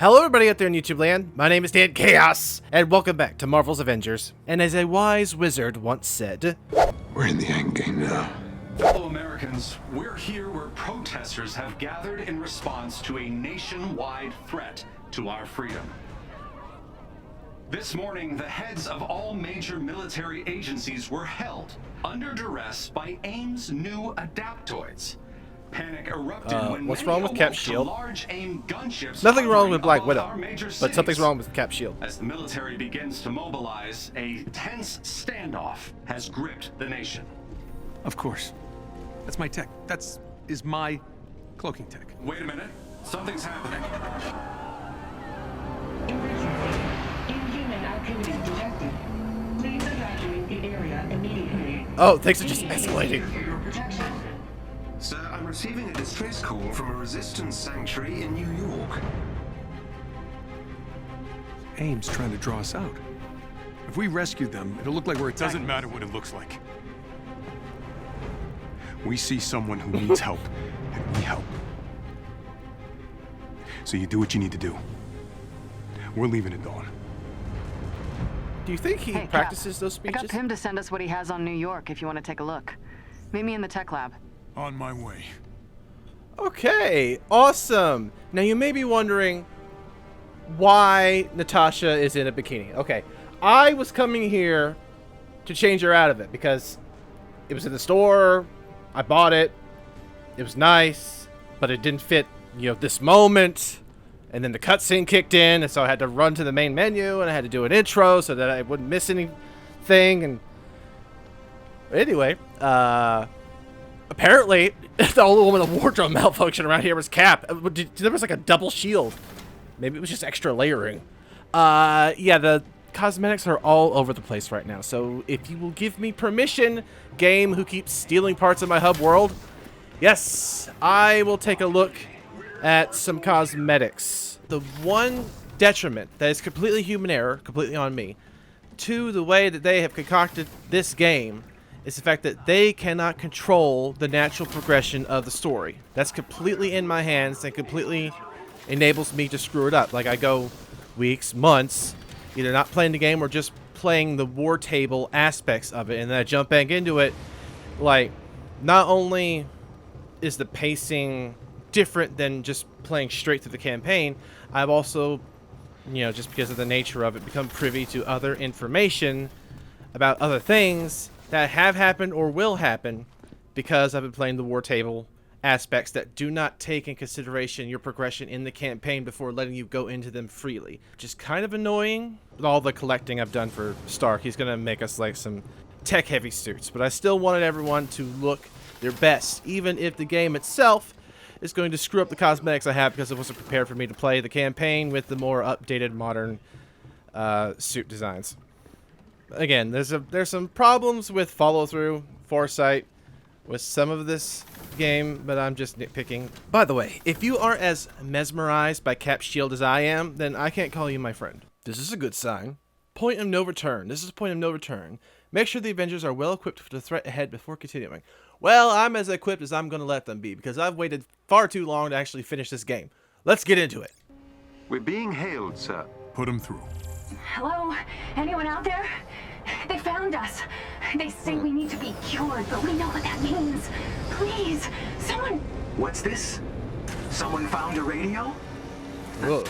Hello everybody out there in YouTube land, my name is Dan Chaos, and welcome back to Marvel's Avengers. And as a wise wizard once said, we're in the endgame now. Fellow Americans, we're here where protesters have gathered in response to a nationwide threat to our freedom. This morning, the heads of all major military agencies were held under duress by AIM's new adaptoids. Panic erupted when what's wrong with Cap's shield? shield? Large AIM gunships Nothing wrong with Black above Widow, our major but cities. something's wrong with Cap's shield. As the military begins to mobilize, a tense standoff has gripped the nation. Of course. That's my tech. Is my cloaking tech. Wait a minute. Something's happening. Emergency. Inhuman activity detected. Please evacuate the area immediately. Oh, things are just escalating. For your protection. Sir, I'm receiving a distress call from a resistance sanctuary in New York. AIM's trying to draw us out. If we rescue them, it'll look like we're attacking. Doesn't matter what it looks like. We see someone who needs help, and we help. So you do what you need to do. We're leaving at dawn. Do you think he practices those I got speeches? him to send us what he has on New York if you want to take a look. Meet me in the tech lab. On my way. Okay, awesome. Now you may be wondering why Natasha is in a bikini. Okay, I was coming here to change her out of it because it was in the store. I bought it. It was nice, but it didn't fit, this moment. And then the cutscene kicked in, and so I had to run to the main menu, and I had to do an intro so that I wouldn't miss anything. And anyway, apparently the only woman with a wardrobe malfunction around here was Cap. There was like a double shield. Maybe it was just extra layering. Yeah, the cosmetics are all over the place right now. So if you will give me permission, game who keeps stealing parts of my hub world, yes, I will take a look at some cosmetics. The one detriment that is completely human error, completely on me, to the way that they have concocted this game is the fact that they cannot control the natural progression of the story. That's completely in my hands and completely enables me to screw it up. Like I go weeks, months, either not playing the game or just playing the war table aspects of it, and then I jump back into it. Like, not only is the pacing different than just playing straight through the campaign, I've also, just because of the nature of it, become privy to other information about other things that have happened or will happen because I've been playing the war table aspects that do not take in consideration your progression in the campaign before letting you go into them freely, which is kind of annoying. With all the collecting I've done for Stark, he's gonna make us like some tech heavy suits, but I still wanted everyone to look their best, even if the game itself is going to screw up the cosmetics I have because it wasn't prepared for me to play the campaign with the more updated modern suit designs. Again, there's some problems with follow-through, foresight with some of this game, but I'm just nitpicking. By the way, if you are as mesmerized by Cap's shield as I am, then I can't call you my friend. This is a good sign. Point of no return. This is a point of no return. Make sure the Avengers are well equipped for the threat ahead before continuing. Well, I'm as equipped as I'm going to let them be because I've waited far too long to actually finish this game. Let's get into it. We're being hailed, sir. Put them through. Hello? Anyone out there? They found us. They say we need to be cured, but we know what that means. Please, someone... What's this? Someone found a radio? Whoa.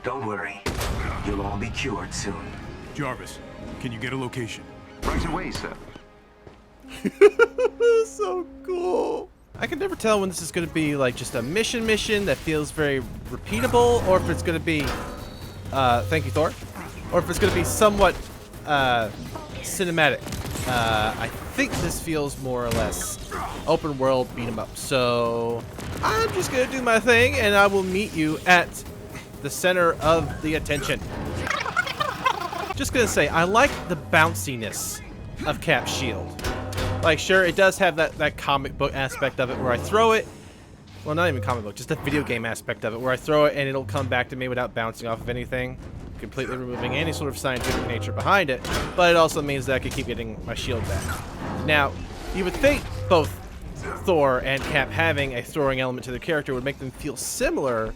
Don't worry. You'll all be cured soon. Jarvis, can you get a location? Right away, sir. So cool. I can never tell when this is going to be like just a mission that feels very repeatable, or if it's going to be thank you, Thor, or if it's going to be somewhat cinematic. I think this feels more or less open world beat 'em up. So I'm just going to do my thing, and I will meet you at the center of the attention. Just going to say, I like the bounciness of Cap's shield. Like, sure, it does have that comic book aspect of it where I throw it. Well, not even comic book, just the video game aspect of it where I throw it and it'll come back to me without bouncing off of anything, completely removing any sort of scientific nature behind it. But it also means that I can keep getting my shield back. Now, you would think both Thor and Cap having a throwing element to their character would make them feel similar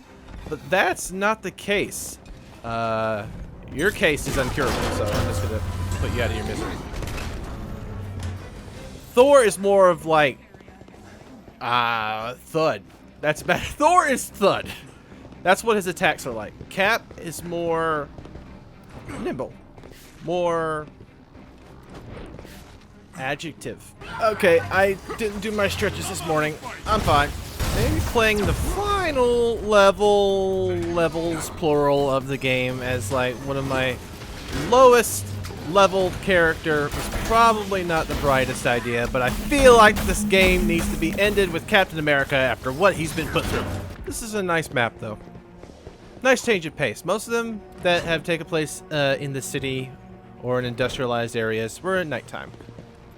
But that's not the case. Your case is uncurable, so I'm just gonna put you out of your misery. Thor is more of like, thud. That's bad. Thor is thud. That's what his attacks are like. Cap is more nimble, more adjective. Okay, I didn't do my stretches this morning. I'm fine. Maybe playing the final levels plural of the game as like one of my lowest leveled character was probably not the brightest idea, but I feel like this game needs to be ended with Captain America after what he's been put through. This is a nice map though. Nice change of pace. Most of them that have taken place in the city or in industrialized areas were at nighttime,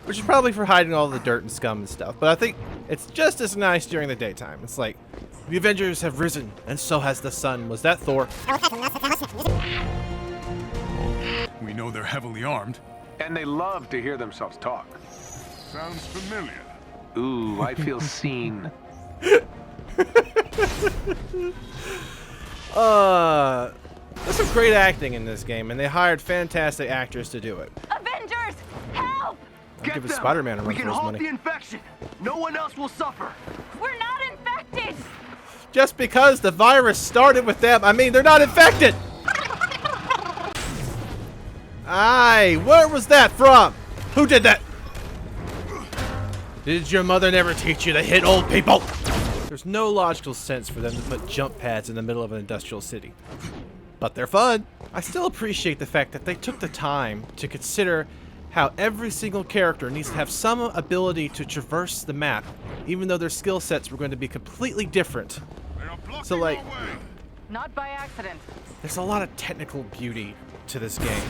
which is probably for hiding all the dirt and scum and stuff, but I think it's just as nice during the daytime. It's like, the Avengers have risen, and so has the sun. Was that Thor? We know they're heavily armed. And they love to hear themselves talk. Sounds familiar. Ooh, I feel seen. There's some great acting in this game, and they hired fantastic actors to do it. Avengers, help! I'd give a Spider-Man a run for his money. infection. No one else will suffer. We're not infected! Just because the virus started with them, I mean, they're not infected! Aye, where was that from? Who did that? Did your mother never teach you to hit old people? There's no logical sense for them to put jump pads in the middle of an industrial city. But they're fun. I still appreciate the fact that they took the time to consider how every single character needs to have some ability to traverse the map, even though their skill sets were going to be completely different. So like, Not by accident. there's a lot of technical beauty to this game,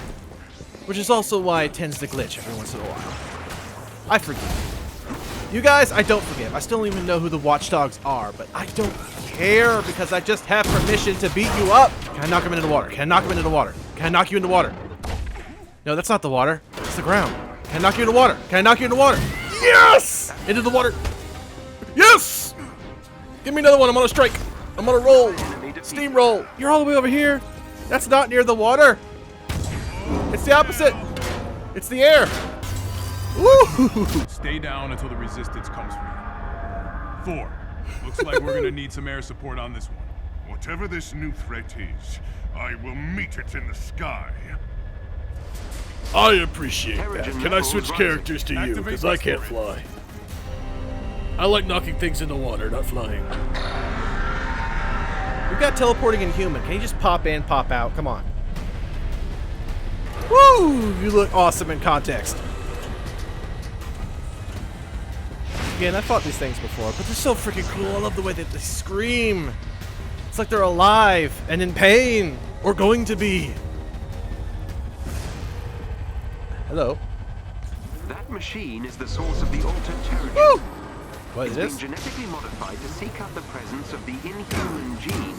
which is also why it tends to glitch every once in a while. I forgive. You guys, I don't forgive. I still don't even know who the watchdogs are, but I don't care because I just have permission to beat you up. Can I knock him into the water? Can I knock him into the water? Can I knock you into the water? No, that's not the water. It's the ground. Can I knock you into the water? Can I knock you into the water? Yes! Into the water. Yes! Give me another one. I'm on a strike. I'm on a roll. Steamroll. You're all the way over here. That's not near the water. It's the opposite. It's the air. Woo! Stay down until the resistance comes for you. Thor, looks like we're gonna need some air support on this one. Whatever this new threat is, I will meet it in the sky. I appreciate that. Can I switch characters to you? Because I can't fly. I like knocking things in the water, not flying. We've got teleporting inhuman. Can you just pop in, pop out? Come on. Woo! You look awesome in context. Again, I fought these things before, but they're so freaking cool. I love the way that they scream. It's like they're alive and in pain, or going to be. Hello. That machine is the source of the altered territory. Woo! What is it's this? been genetically modified to seek out the presence of the inhuman gene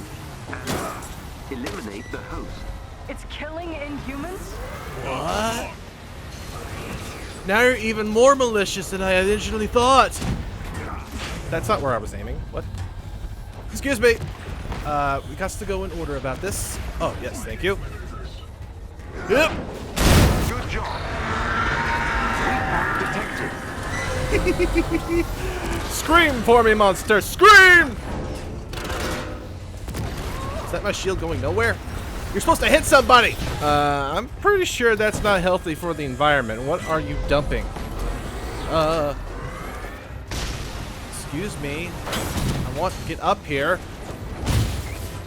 and eliminate the host. It's killing Inhumans? What? Now you're even more malicious than I originally thought. That's not where I was aiming. What? Excuse me. We got to go in order about this. Oh, yes, thank you. Yep. Good job. Detected. Scream for me, monster! Scream! Is that my shield going nowhere? You're supposed to hit somebody! I'm pretty sure that's not healthy for the environment. What are you dumping? Excuse me. I want to get up here.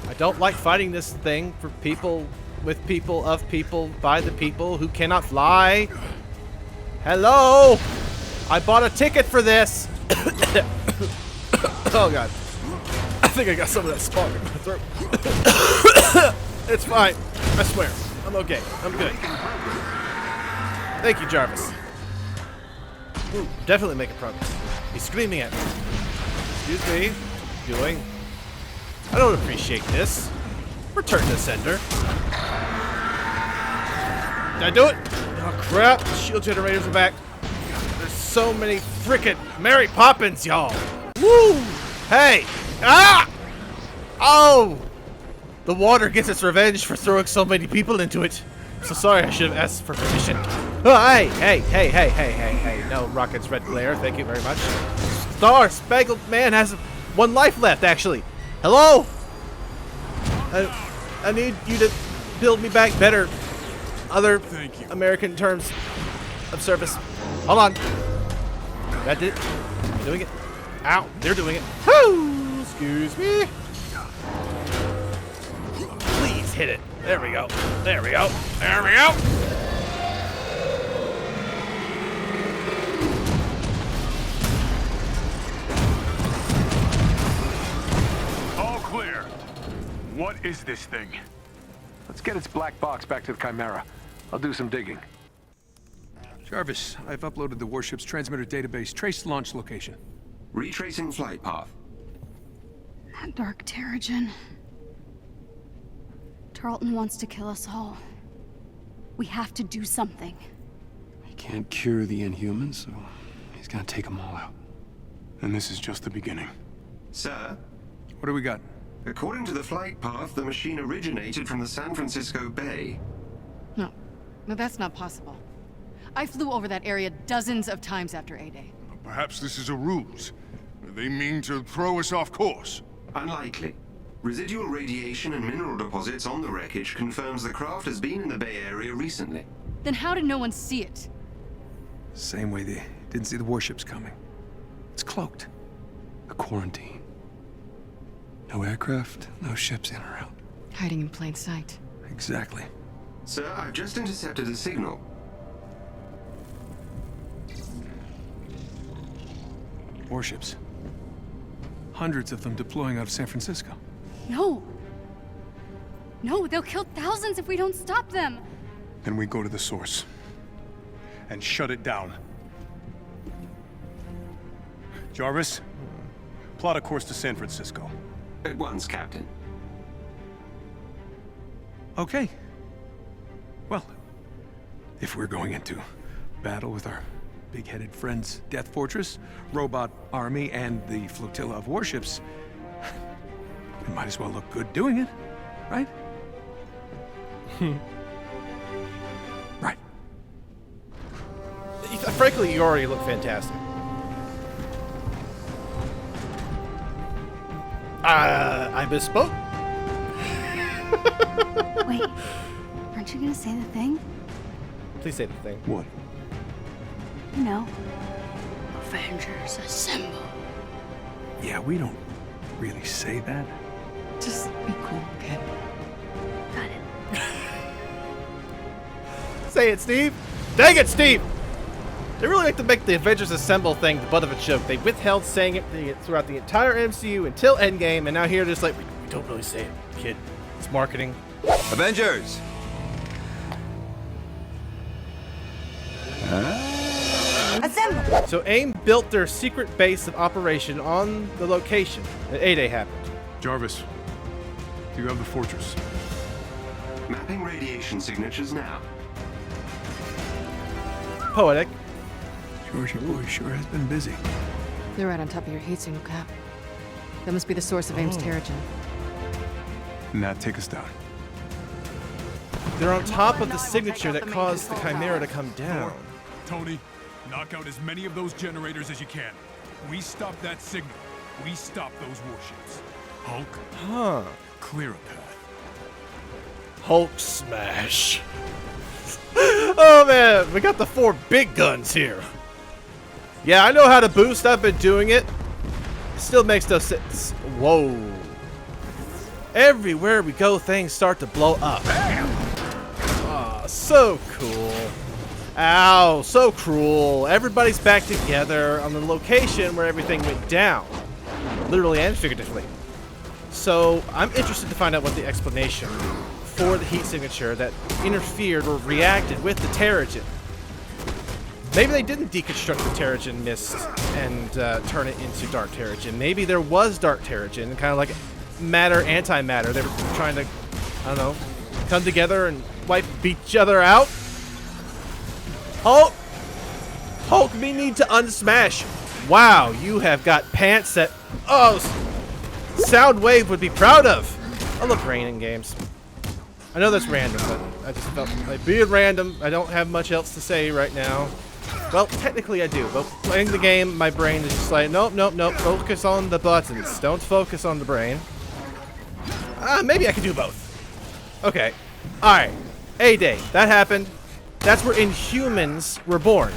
I don't like fighting this thing for people, with people, of people, by the people who cannot fly. Hello! I bought a ticket for this! Oh god. I think I got some of that spark in my throat. It's fine. I swear. I'm okay. I'm good. Thank you, Jarvis. Ooh, definitely making progress. He's screaming at me. Excuse me. What are you doing? I don't appreciate this. Return to sender. Did I do it? Oh crap. The shield generators are back. There's so many frickin' Mary Poppins, y'all. Woo! Hey! Ah! Oh! The water gets its revenge for throwing so many people into it. So sorry, I should have asked for permission. Oh, hey. No rockets, red glare. Thank you very much. Star Spangled Man has 1 life left, actually. Hello? I need you to build me back better. Other American terms of service. Hold on. That did it. You're doing it. Ow, they're doing it. Woo! Excuse me. Please hit it. There we go. There we go. There we go. All clear. What is this thing? Let's get its black box back to the Chimera. I'll do some digging. Jarvis, I've uploaded the warship's transmitter database. Trace launch location. Retracing flight path. That dark Terrigen. Tarleton wants to kill us all. We have to do something. He can't cure the Inhumans, so he's gonna take them all out. And this is just the beginning. Sir? What do we got? According to the flight path, the machine originated from the San Francisco Bay. No, that's not possible. I flew over that area dozens of times after A-Day. Perhaps this is a ruse. They mean to throw us off course. Unlikely. Residual radiation and mineral deposits on the wreckage confirms the craft has been in the Bay Area recently. Then how did no one see it? Same way they didn't see the warships coming. It's cloaked. A quarantine. No aircraft, no ships in or out. Hiding in plain sight. Exactly. Sir, I've just intercepted a signal. Warships. Hundreds of them deploying out of San Francisco. No. No, they'll kill thousands if we don't stop them. Then we go to the source and shut it down. Jarvis, plot a course to San Francisco. At once, Captain. Okay. Well, if we're going into battle with our big-headed friends, Death Fortress, Robot Army, and the flotilla of warships, we might as well look good doing it, right? Right. Frankly, you already look fantastic. I misspoke. Wait, aren't you gonna say the thing? Please say the thing. What? You know, Avengers assemble. Yeah, we don't really say that. Just be cool, okay? Got it. Say it, Steve. Dang it, Steve. They really like to make the Avengers Assemble thing the butt of a joke. They withheld saying it throughout the entire MCU until Endgame, and now here they're just like, we don't really say it, kid. It's marketing. Avengers! Assemble! So AIM built their secret base of operation on the location that A-Day happened. Jarvis, do you have the fortress? Mapping radiation signatures now. Poetic. Georgia boy sure has been busy. They're right on top of your heat signal, Cap. That must be the source of AIM's Terrigen. Nat, take us down. They're on top of the signature that caused the Chimera to come down. Tony, knock out as many of those generators as you can. We stop that signal. We stop those warships. Hulk, clear a path. Hulk smash. Oh man, we got the 4 big guns here. Yeah, I know how to boost. I've been doing it. Still makes no sense. Whoa. Everywhere we go, things start to blow up. Ah, so cool. Ow, so cruel. Everybody's back together on the location where everything went down. Literally and figuratively. So, I'm interested to find out what the explanation for the heat signature that interfered or reacted with the Terrigen. Maybe they didn't deconstruct the Terrigen mist and turn it into dark Terrigen. Maybe there was dark Terrigen, kind of like matter, antimatter. They were trying to, I don't know, come together and beat each other out. Hulk! Hulk, we need to unsmash. Wow, you have got pants that, Soundwave would be proud of. I love rain in games. I know that's random, but I just felt like being random. I don't have much else to say right now. Well, technically I do, but playing the game, my brain is just like, nope, nope, nope. Focus on the buttons. Don't focus on the brain. Maybe I could do both. Okay. Alright. A-Day. That happened. That's where Inhumans were born.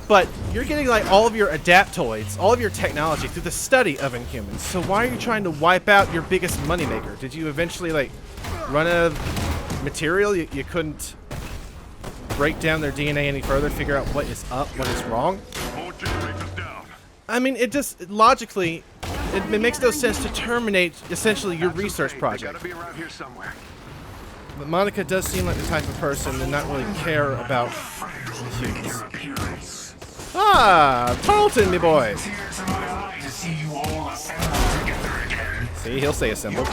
But you're getting like all of your adaptoids, all of your technology through the study of Inhumans. So why are you trying to wipe out your biggest moneymaker? Did you eventually like run out of material? You couldn't break down their DNA any further, figure out what is up, what is wrong? I mean, it just logically, it makes no sense to terminate essentially your research project. But Monica does seem like the type of person to not really care about humans. Ah, Tarleton, me boy. See, he'll say assembled.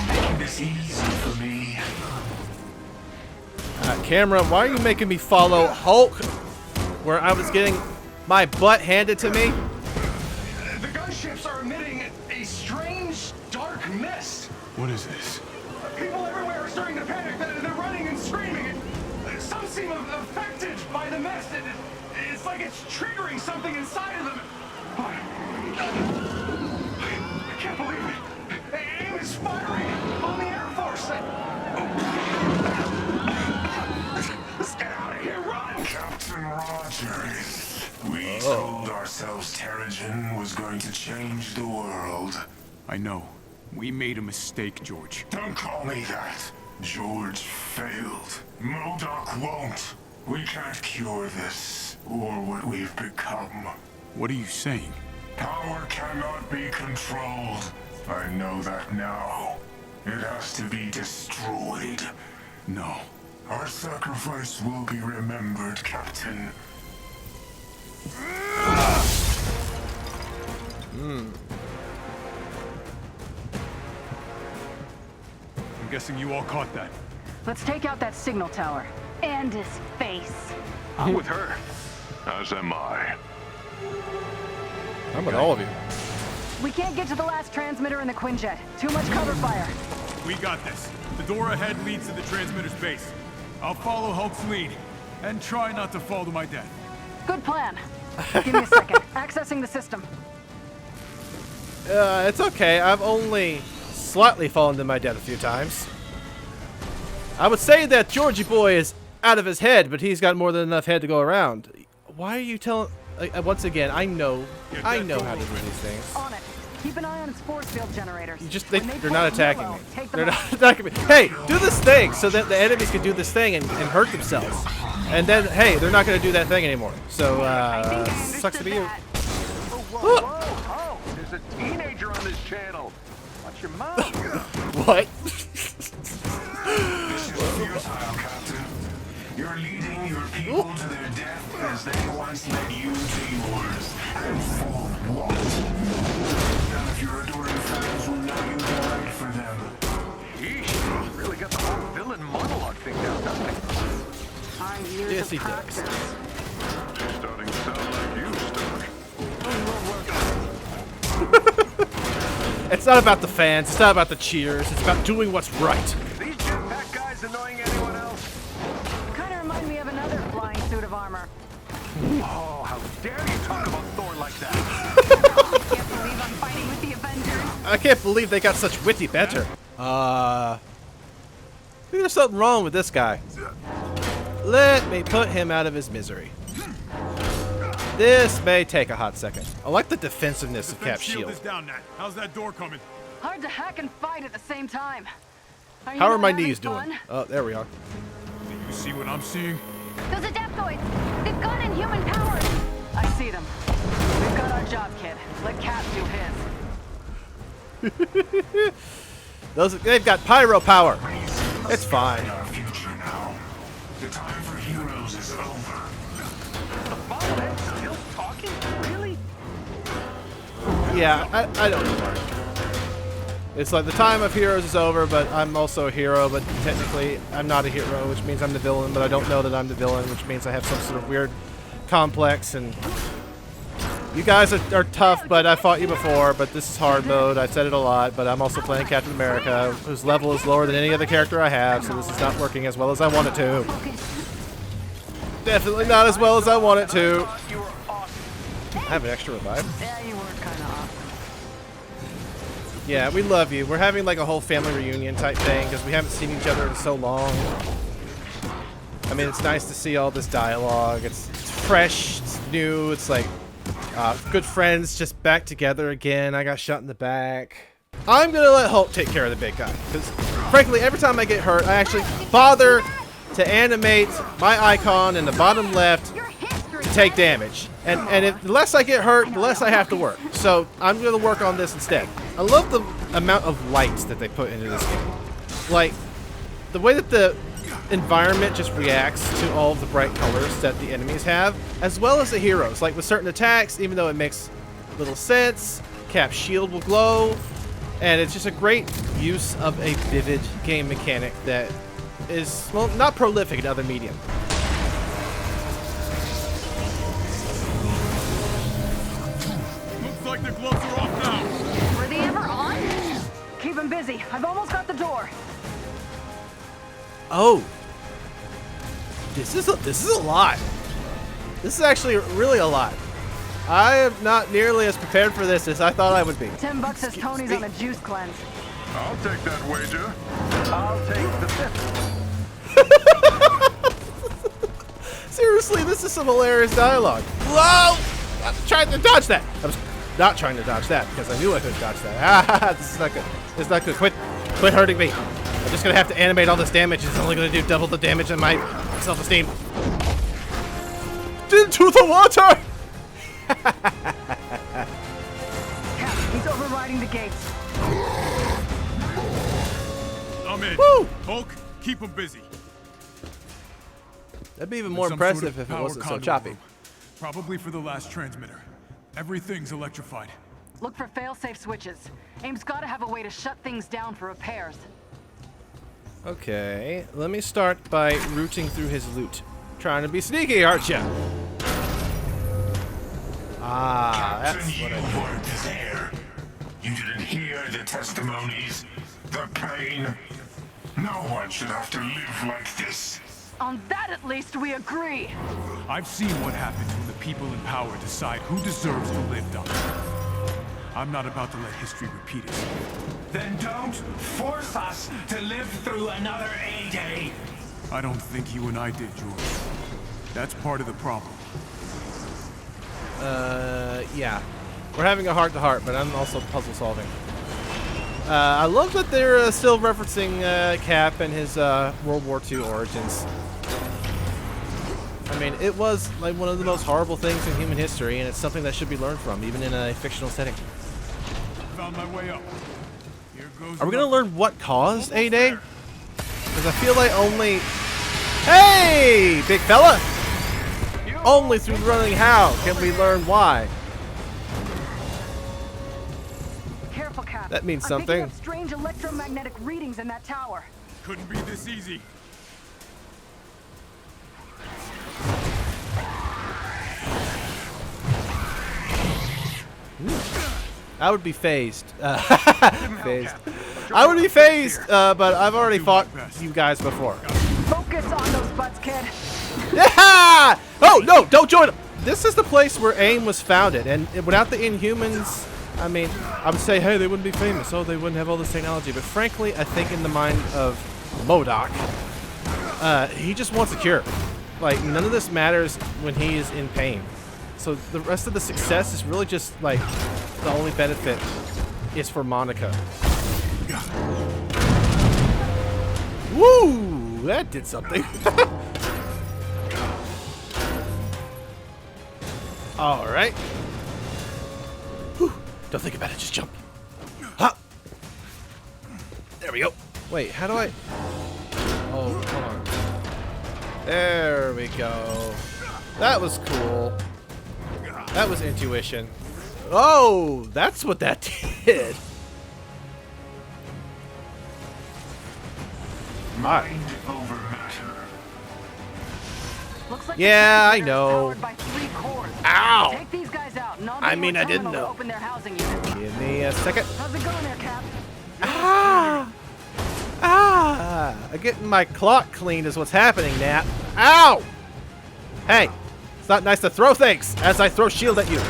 Camera, why are you making me follow Hulk where I was getting my butt handed to me? The gunships are emitting a strange, dark mist. What is this? People everywhere are starting to panic. They're running and screaming. Some seem affected by the mist. It's like it's triggering something inside of them. I can't believe it. AIM is firing on the Air Force. Let's get out of here. Run! Captain Rogers. We told ourselves Terrigen was going to change the world. I know. We made a mistake, George. Don't call me that. George failed. M.O.D.O.K won't. We can't cure this, or what we've become. What are you saying? Power cannot be controlled. I know that now. It has to be destroyed. No. Our sacrifice will be remembered, Captain. I'm guessing you all caught that. Let's take out that signal tower. And his face. I'm with her. As am I. I'm with all of you. We can't get to the last transmitter in the Quinjet. Too much cover fire. We got this. The door ahead leads to the transmitter's base. I'll follow Hulk's lead and try not to fall to my death. Good plan. Give me a second. Accessing the system. It's okay. I've only slightly fallen to my death a few times. I would say that Georgie boy is out of his head, but he's got more than enough head to go around. Why are you telling... once again, I know how to do these things. On it. Keep an eye on its force field generators. You just they're not attacking me. They're not attacking me. Hey, do this thing so that the enemies can do this thing and hurt themselves. And then, hey, they're not going to do that thing anymore. So, sucks to be you. Whoa. There's a teenager on this channel. Watch your mouth. What? This is futile, Captain. You're leading your people to their death as they once led you to yours. And for what? None of your adoring fans will know you died for them. Yeesh, really got the whole villain monologue thing down, doesn't it? Yes, he does. Starting to sound like you, Stark. It's not about the fans. It's not about the cheers. It's about doing what's right. These jetpack guys annoying anyone else? Kind of remind me of another flying suit of armor. Oh, how dare you talk about Thor like that? I can't believe I'm fighting with the Avengers. I can't believe they got such witty banter. Maybe there's something wrong with this guy. Let me put him out of his misery. This may take a hot second. I like the defensiveness of Cap's shield. Is down, Nat. How's that door coming? Hard to hack and fight at the same time. How are my knees doing? Oh, there we are. Do you see what I'm seeing? Those adaptoids, they've got inhuman powers. I see them. We've got our job, kid. Let Cap do his. They've got pyro power. It's fine. Our future now. The time for heroes is over. Still talking? Really? Yeah, I don't know. It's like the time of heroes is over, but I'm also a hero, but technically I'm not a hero, which means I'm the villain, but I don't know that I'm the villain, which means I have some sort of weird complex, and You guys are tough, but I fought you before, but this is hard mode. I've said it a lot, but I'm also playing Captain America, whose level is lower than any other character I have, so this is not working as well as I want it to. Definitely not as well as I want it to. I have an extra revive. Yeah, you were kind of awesome. Yeah, we love you. We're having like a whole family reunion type thing because we haven't seen each other in so long. I mean, it's nice to see all this dialogue. It's fresh, it's new, it's like good friends just back together again. I got shot in the back. I'm gonna let Hulk take care of the big guy because frankly, every time I get hurt, I actually bother to animate my icon in the bottom left to take damage. And if, the less I get hurt, the less I have to work. So I'm gonna work on this instead. I love the amount of lights that they put into this game. Like, the way that the environment just reacts to all of the bright colors that the enemies have, as well as the heroes. Like with certain attacks, even though it makes little sense, Cap's shield will glow, and it's just a great use of a vivid game mechanic that is, well, not prolific in other medium. Looks like the gloves are off now. Were they ever on? Keep them busy. I've almost got the door. Oh. This is a lot. This is actually really a lot. I am not nearly as prepared for this as I thought I would be. $10 says Tony's on a juice cleanse. I'll take that wager. I'll take the fifth. Seriously, this is some hilarious dialogue. Whoa! I'm trying to dodge that. I was not trying to dodge that because I knew I could dodge that. Ah, this is not good. This is not good. Quit hurting me. I'm just gonna have to animate all this damage. It's only gonna do double the damage in my self-esteem. Into the water! Cap, he's overriding the gates. I'm in. Woo! Hulk, keep him busy. That'd be even more Some sort impressive of if it power wasn't so conduit choppy. room. Probably for the last transmitter. Everything's electrified. Look for fail-safe switches. AIM's got to have a way to shut things down for repairs. Okay, let me start by rooting through his loot. Trying to be sneaky, aren't you? Ah, that's what I weren't there. You didn't hear the testimonies, the pain. No one should have to live like this. On that, at least, we agree. I've seen what happens when the people in power decide who deserves to live, Doctor. I'm not about to let history repeat itself. Then don't force us to live through another A-Day. I don't think you and I did, George. That's part of the problem. Yeah. We're having a heart-to-heart, but I'm also puzzle solving. I love that they're still referencing Cap and his World War II origins. I mean, it was like one of the most horrible things in human history, and it's something that should be learned from, even in a fictional setting. Found my way up. Here goes. Are we gonna learn what caused A-Day? Because I feel like only... Hey, big fella! Only through learning how can we learn why. Careful, Cap. That means I'm picking something. up strange electromagnetic readings in that tower. Couldn't be this easy. I would be phased. Phased. I would be phased, but I've already fought you guys before. Focus on those butts, kid. Yeah! Oh, no, don't join them. This is the place where AIM was founded, and without the Inhumans, I mean, I would say, hey, they wouldn't be famous. Oh, they wouldn't have all this technology. But frankly, I think in the mind of M.O.D.O.K, he just wants a cure. Like, none of this matters when he is in pain. So the rest of the success is really just, like, the only benefit is for Monica. Woo! That did something. All right. Whew. Don't think about it. Just jump. Hop. There we go. Wait, how do I... Oh, hold on. There we go. That was cool. That was intuition. Oh, that's what that did. Mind over matter. Looks like Yeah, I know. powered by 3 cores. Ow! Take these guys out, and I'll I mean, I didn't know. Open their housing unit. Give me a second. How's it going there, Cap? I'm getting my clock cleaned is what's happening, Nat. Ow! Hey, it's not nice to throw things as I throw S.H.I.E.L.D. at you.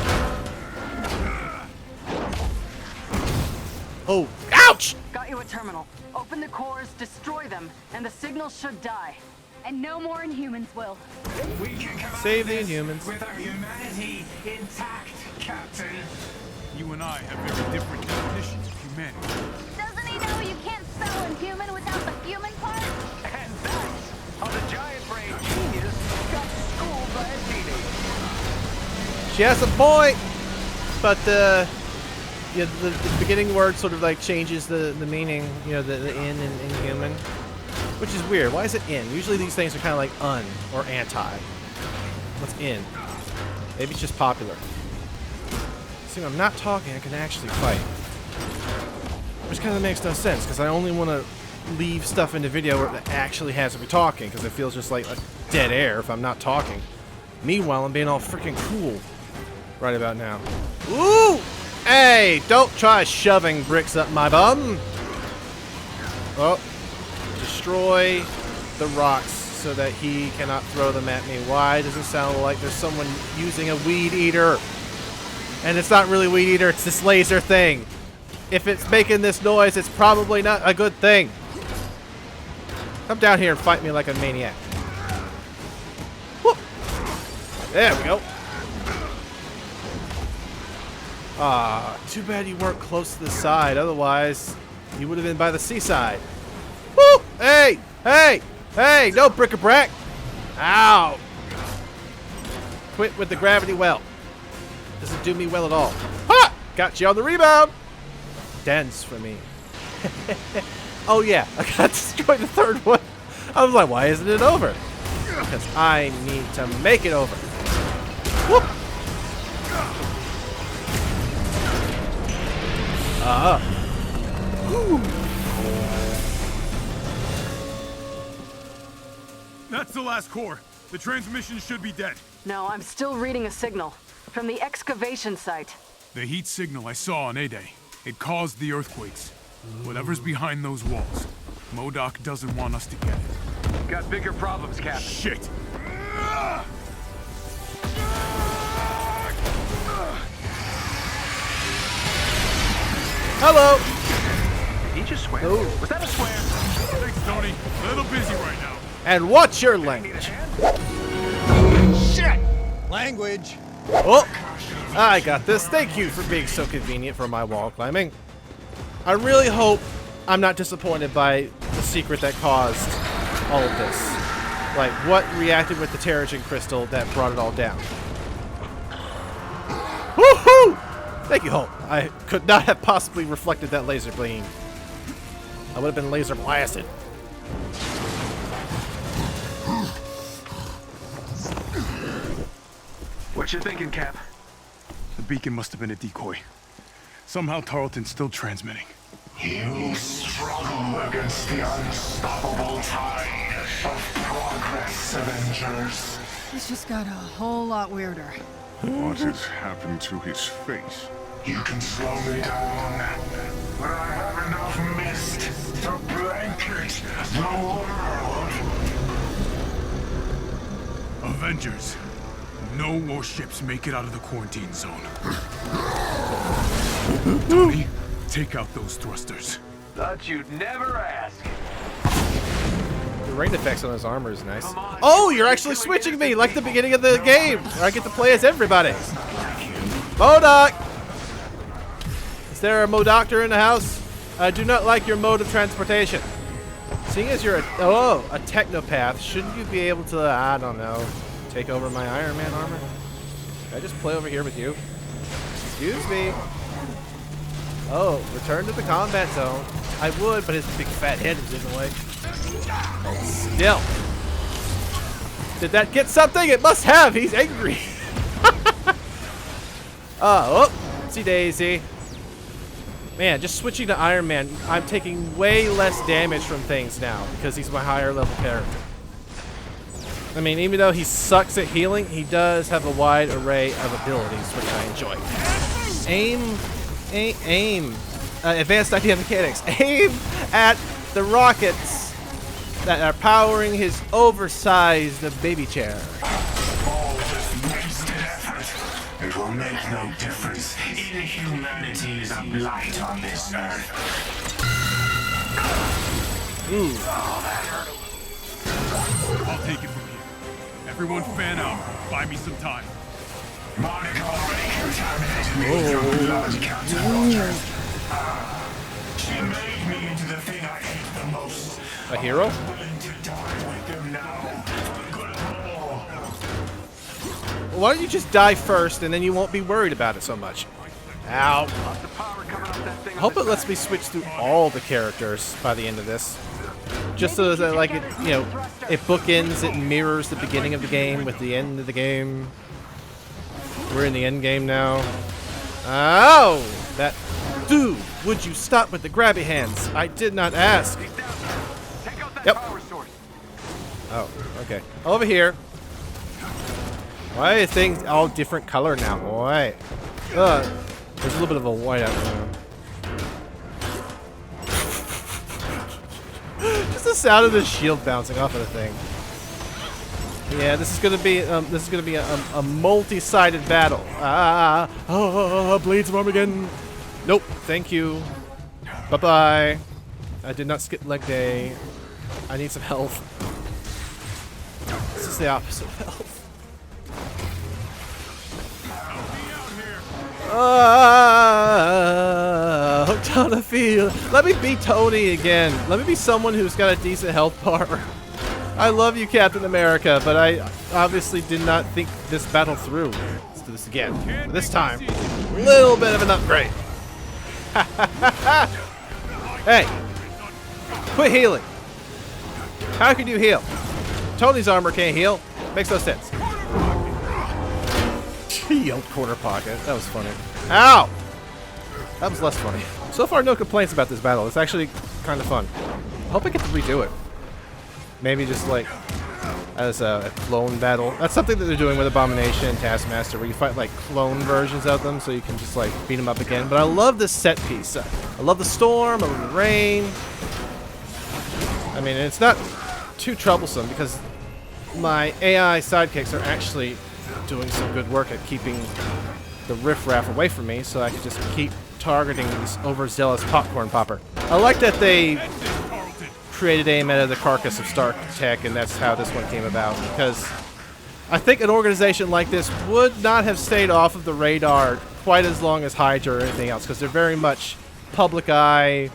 Oh, ouch! Got you a terminal. Open the cores, destroy them, and the signal should die. And no more Inhumans will. We can come Save out the of this Inhumans. with our humanity intact, Captain. You and I have very different definitions of humanity. Doesn't he know you can't spell Inhuman without the human part? And that's how the giant brain genius got schooled by a teenager. She has a point, but the beginning word sort of like changes the meaning, you know, the in inhuman, which is weird. Why is it in? Usually these things are kind of like un or anti. What's in? Maybe it's just popular. See, when I'm not talking, I can actually fight. Which kind of makes no sense, because I only want to leave stuff in the video where it actually has to be talking, because it feels just like a dead air if I'm not talking. Meanwhile, I'm being all freaking cool right about now. Ooh! Hey, don't try shoving bricks up my bum. Oh, destroy the rocks so that he cannot throw them at me. Why does it sound like there's someone using a weed eater? And it's not really weed eater, it's this laser thing. If it's making this noise, it's probably not a good thing. Come down here and fight me like a maniac. Whoop. There we go. Ah, too bad you weren't close to the side. Otherwise, you would have been by the seaside. Woo! Hey! Hey! Hey! No bric-a-brac! Ow! Quit with the gravity well. Doesn't do me well at all. Ha! Got you on the rebound! Dance for me. Oh yeah, I got to destroy the third one. I was like, why isn't it over? Because I need to make it over. Whoop! That's the last core. The transmission should be dead. No, I'm still reading a signal from the excavation site. The heat signal I saw on A-Day, it caused the earthquakes. Whatever's behind those walls, M.O.D.O.K doesn't want us to get it. Got bigger problems, Captain. Shit! Hello! Did he just swear? Oh. Was that a swear? Thanks, Tony. A little busy right now. And what's your language? Shit! Language. Oh! I got this. Thank you for being so convenient for my wall climbing. I really hope I'm not disappointed by the secret that caused all of this. Like, what reacted with the Terrigen crystal that brought it all down. Woohoo! Thank you, Hope. I could not have possibly reflected that laser beam. I would have been laser blasted. What you thinking, Cap? The beacon must have been a decoy. Somehow Tarleton's still transmitting. You struggle against the unstoppable tide of progress, Avengers. This just got a whole lot weirder. What has happened to his face? You can slow me down, but I have enough mist to blanket the world. Avengers. No more ships make it out of the quarantine zone. Tony, take out those thrusters. Thought you'd never ask. The rain effects on his armor is nice. Oh, you're actually switching me like the beginning of the game, where I get to play as everybody. M.O.D.O.K! Is there a M.O.D.O.K in the house? I do not like your mode of transportation. Seeing as you're a technopath, shouldn't you be able to, I don't know, take over my Iron Man armor? Can I just play over here with you? Excuse me. Oh, return to the combat zone. I would, but his big fat head is in the way. Still. Did that get something? It must have. He's angry. Oh, oopsie daisy. Man, just switching to Iron Man, I'm taking way less damage from things now because he's my higher level character. I mean, even though he sucks at healing, he does have a wide array of abilities, which I enjoy. Aim. Advanced idea mechanics. Aim at the rockets that are powering his oversized baby chair. All this wasted effort. It will make no difference. Inhumanity is a blight on this earth. Ooh. I'll take it from here. Everyone fan out. Buy me some time. Monica already contaminated me with your blood, Captain Rogers. She made me into the thing I hate the most. A hero? I'm willing to die with them now. For the good of all. Why don't you just die first, and then you won't be worried about it so much? Ow. I hope it lets me switch through all the characters by the end of this. Just so that, like, it, you know, it bookends, it mirrors the beginning of the game with the end of the game. We're in the end game now. Oh! That... Dude, would you stop with the grabby hands? I did not ask. Yep. Oh, okay. Over here. Why are things all different color now? Why? There's a little bit of a white out there. Just the sound of the shield bouncing off of the thing. Yeah, this is gonna be a multi-sided battle. Blades of Armageddon. Nope, thank you. Bye bye. I did not skip leg day. I need some health. This is the opposite of health. Hooked on a field. Let me be Tony again. Let me be someone who's got a decent health bar. I love you, Captain America, but I obviously did not think this battle through. Let's do this again. But this time, a little bit of an upgrade. Hey, quit healing. How could you heal? Tony's armor can't heal. Makes no sense. He yelled corner pocket. That was funny. Ow! That was less funny. So far, no complaints about this battle. It's actually kind of fun. I hope I get to redo it. Maybe just like as a clone battle. That's something that they're doing with Abomination and Taskmaster, where you fight like clone versions of them, so you can just like beat them up again. But I love this set piece. I love the storm. I love the rain. I mean, it's not too troublesome because my AI sidekicks are actually doing some good work at keeping the riffraff away from me, so I can just keep targeting this overzealous popcorn popper. I like that they created AIM out of the carcass of Stark Tech, and that's how this one came about, because I think an organization like this would not have stayed off of the radar quite as long as Hydra or anything else, because they're very much public eye,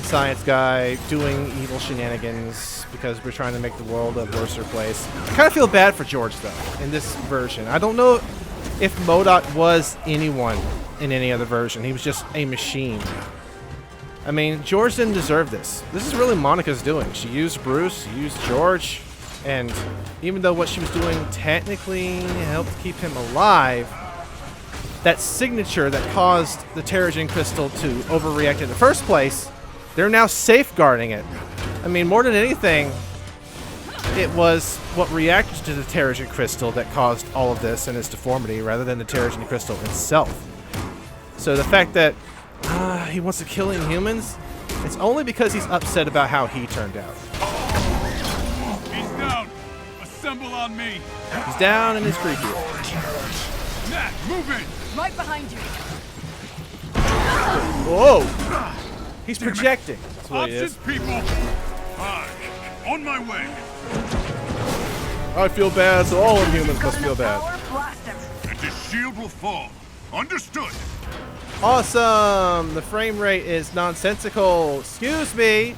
science guy, doing evil shenanigans, because we're trying to make the world a worser place. I kind of feel bad for George, though, in this version. I don't know if M.O.D.O.K was anyone in any other version. He was just a machine. I mean, George didn't deserve this. This is really Monica's doing. She used Bruce, she used George, and even though what she was doing technically helped keep him alive, that signature that caused the Terrigen Crystal to overreact in the first place, they're now safeguarding it. I mean, more than anything, it was what reacted to the Terrigen Crystal that caused all of this and its deformity, rather than the Terrigen Crystal itself. So the fact that he wants to kill Inhumans, it's only because he's upset about how he turned out. He's down. Assemble on me. He's down and he's creepy. Nat, move in. Right behind you. Whoa! He's projecting. That's what he is. People. On my way. I feel bad, so all Inhumans must feel bad. And his shield will fall. Understood. Awesome! The frame rate is nonsensical. Excuse me.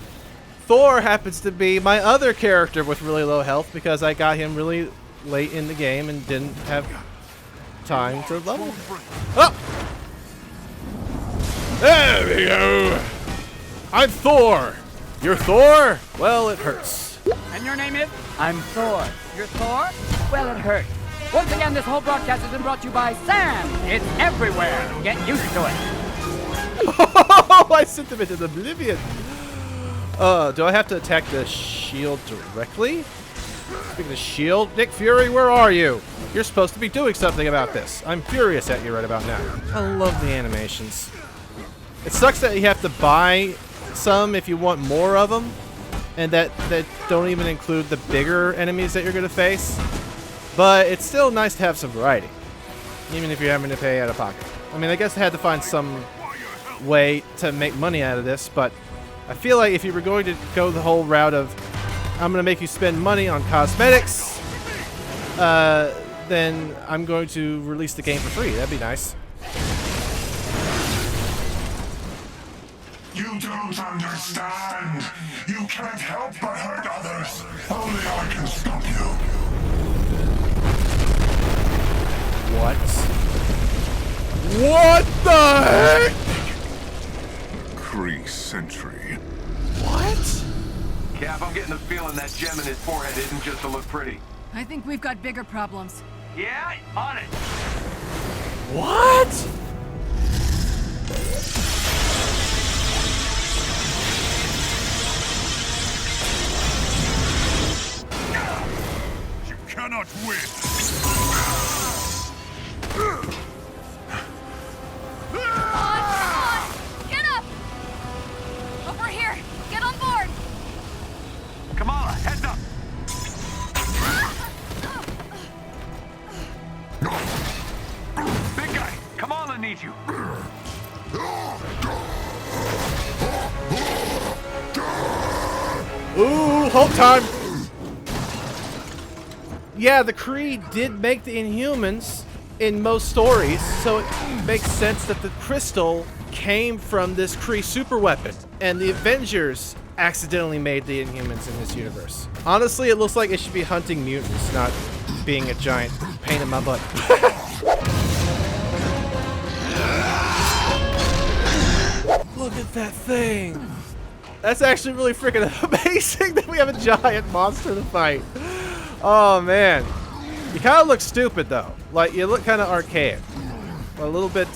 Thor happens to be my other character with really low health because I got him really late in the game and didn't have time to level him. Oh! There we go! I'm Thor! You're Thor? Well, it hurts. And your name is? I'm Thor. You're Thor? Well, it hurts. Once again, this whole broadcast has been brought to you by Sam. It's everywhere. Get used to it. Oh, I sent them into oblivion. Do I have to attack the shield directly? Speaking of S.H.I.E.L.D., Nick Fury, where are you? You're supposed to be doing something about this. I'm furious at you right about now. I love the animations. It sucks that you have to buy some if you want more of them, and that don't even include the bigger enemies that you're going to face. But it's still nice to have some variety, even if you're having to pay out of pocket. I mean, I guess I had to find some way to make money out of this, but I feel like if you were going to go the whole route of I'm going to make you spend money on cosmetics, then I'm going to release the game for free. That'd be nice. You don't understand. You can't help but hurt others. Only I can stop you. What? What the heck? Kree sentry. What? Cap, I'm getting the feeling that gem in his forehead isn't just to look pretty. I think we've got bigger problems. Yeah, on it. What? You cannot win. Get up! Over here! Get on board! Kamala, heads up! Big guy, Kamala needs you. Ooh, hold time! Yeah, the Kree did make the Inhumans in most stories, so it makes sense that the crystal came from this Kree superweapon, and the Avengers accidentally made the Inhumans in this universe. Honestly, it looks like it should be hunting mutants, not being a giant pain in my butt. Look at that thing! That's actually really freaking amazing that we have a giant monster to fight. Oh man. You kind of look stupid though. Like, you look kind of archaic. A little bit,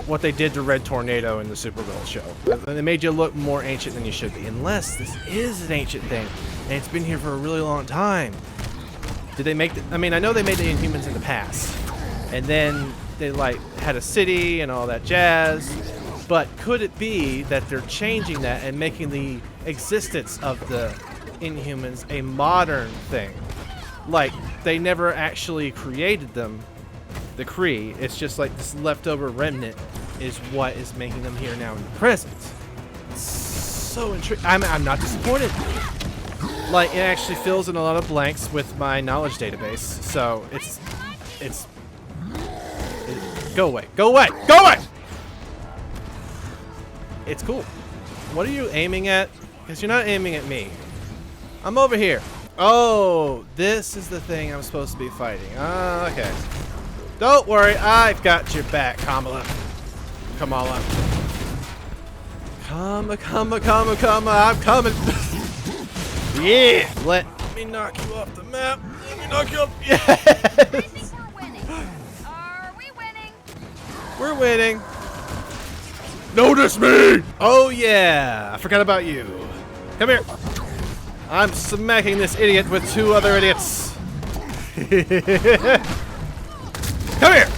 what they did to Red Tornado in the Supergirl show. They made you look more ancient than you should be. Unless this is an ancient thing, and it's been here for a really long time. Did they make I mean, I know they made the Inhumans in the past. And then they, like, had a city and all that jazz. But could it be that they're changing that and making the existence of the Inhumans a modern thing? Like, they never actually created them, the Kree. It's just like this leftover remnant is what is making them here now in the present. It's so intriguing. I'm not disappointed. Like, it actually fills in a lot of blanks with my knowledge database. So go away, go away, go away! It's cool. What are you aiming at? Because you're not aiming at me. I'm over here. Oh, this is the thing I'm supposed to be fighting. Ah, okay. Don't worry, I've got your back, Kamala. Kamala. I'm coming. Yeah! Let me knock you off the map. Let me knock you off. Yes! I think we're winning. Are we winning? We're winning. Notice me! Oh yeah, I forgot about you. Come here. I'm smacking this idiot with two other idiots. Come here.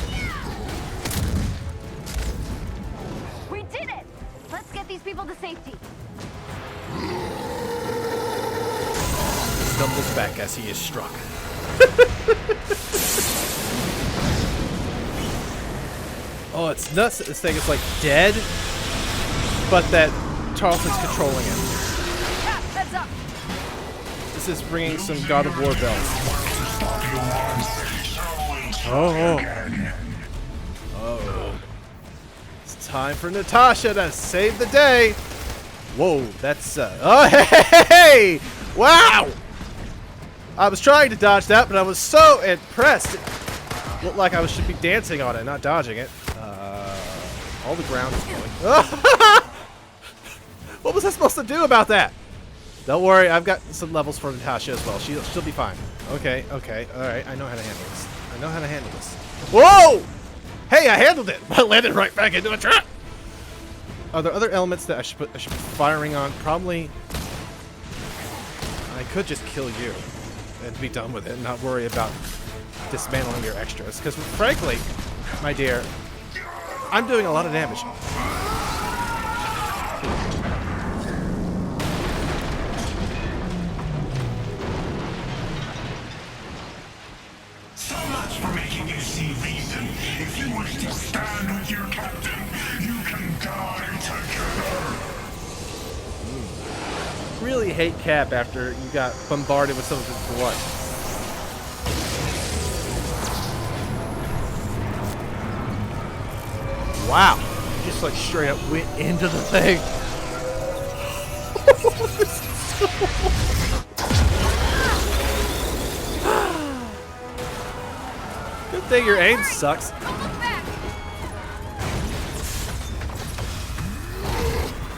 We did it! Let's get these people to safety. Stumbles back as he is struck. Oh, it's nuts that this thing is like dead, but that Tarleton's controlling it. Yeah, heads up. This is bringing some God of War bells. Oh. It's time for Natasha to save the day. Whoa, that's oh hey! Wow! I was trying to dodge that, but I was so impressed. It looked like I should be dancing on it, not dodging it. All the ground is going. What was I supposed to do about that? Don't worry, I've got some levels for Natasha as well. She'll be fine. Okay, okay, all right. I know how to handle this. I know how to handle this. Whoa! Hey, I handled it. I landed right back into a trap. Are there other elements that I should be firing on? Probably. I could just kill you and be done with it and not worry about dismantling your extras. Because frankly, my dear, I'm doing a lot of damage. So much for making you see reason. If you wish to stand with your captain, you can die together. Really hate Cap after you got bombarded with some of his blood. Wow. You just like straight up went into the thing. Good thing your aim sucks.